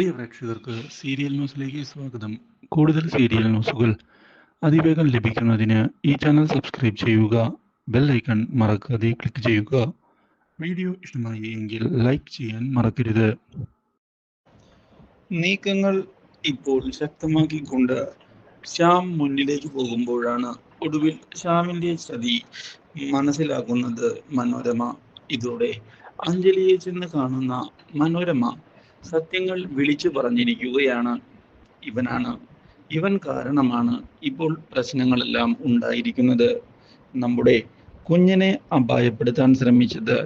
പ്രിയ പ്രേക്ഷകർക്ക് സീരിയൽ ന്യൂസിലേക്ക് സ്വാഗതം. കൂടുതൽ സീരിയൽ ന്യൂസുകൾ അതിവേഗം ലഭിക്കുന്നതിന് ഈ ചാനൽ സബ്സ്ക്രൈബ് ചെയ്യുക. ബെൽ ഐക്കൺ മറക്കാതെ ക്ലിക്ക് ചെയ്യുക. വീഡിയോ ഇഷ്ടമായി എങ്കിൽ ലൈക്ക് ചെയ്യാൻ മറക്കരുത്. നീക്കങ്ങൾ ഇപ്പോൾ ശക്തമാക്കിക്കൊണ്ട് ശ്യാം മുന്നിലേക്ക് പോകുമ്പോഴാണ് ഒടുവിൽ ശ്യാമിന്റെ ചതി മനസ്സിലാക്കുന്നത് മനോരമ. ഇതോടെ അഞ്ജലിയെ ചെന്ന് കാണുന്ന മനോരമ സത്യങ്ങൾ വിളിച്ചു പറഞ്ഞിരിക്കുകയാണ്. ഇവൻ കാരണമാണ് ഇപ്പോൾ പ്രശ്നങ്ങളെല്ലാം ഉണ്ടായിരിക്കുന്നത്. നമ്മുടെ കുഞ്ഞിനെ അപായപ്പെടുത്താൻ ശ്രമിച്ചത്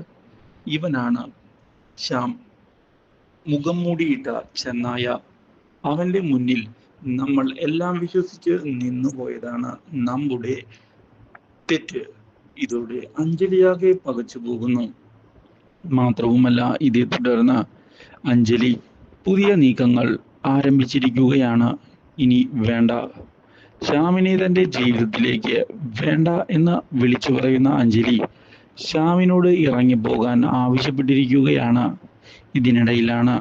ഇവനാണ്. ശ്യാം മുഖം മൂടിയിട്ട ചെന്നായ. അവന്റെ മുന്നിൽ നമ്മൾ എല്ലാം വിശ്വസിച്ച് നിന്നുപോയതാണ് നമ്മുടെ തെറ്റ്. ഇതോടെ അഞ്ജലിയാകെ പകച്ചു പോകുന്നു. മാത്രവുമല്ല, ഇതേ തുടർന്ന് അഞ്ജലി പുതിയ നീക്കങ്ങൾ ആരംഭിച്ചിരിക്കുകയാണ്. ഇനി വേണ്ട, ശ്യാമിനെ തന്റെ ജീവിതത്തിലേക്ക് വേണ്ട എന്ന് വിളിച്ചു പറയുന്ന അഞ്ജലി ശ്യാമിനോട് ഇറങ്ങിപ്പോകാൻ ആവശ്യപ്പെട്ടിരിക്കുകയാണ്. ഇതിനിടയിലാണ്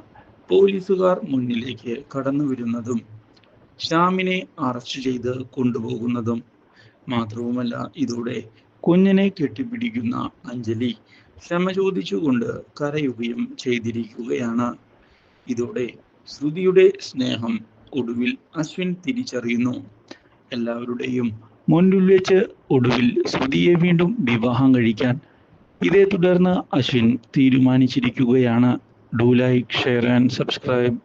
പോലീസുകാർ മുന്നിലേക്ക് കടന്നു വരുന്നതും ശ്യാമിനെ അറസ്റ്റ് ചെയ്ത് കൊണ്ടുപോകുന്നതും. മാത്രവുമല്ല, ഇതോടെ കുഞ്ഞിനെ കെട്ടിപ്പിടിക്കുന്ന അഞ്ജലി ക്ഷമ ചോദിച്ചുകൊണ്ട് കരയുകയും ചെയ്തിരിക്കുകയാണ്. ഇതോടെ ശ്രുതിയുടെ സ്നേഹം ഒടുവിൽ അശ്വിൻ തിരിച്ചറിയുന്നു. എല്ലാവരുടെയും മുൻപിൽ വെച്ച് ഒടുവിൽ ശ്രുതിയെ വീണ്ടും വിവാഹം കഴിക്കാൻ ഇതേ തുടർന്ന് അശ്വിൻ തീരുമാനിച്ചിരിക്കുകയാണ്. Do like, share and subscribe.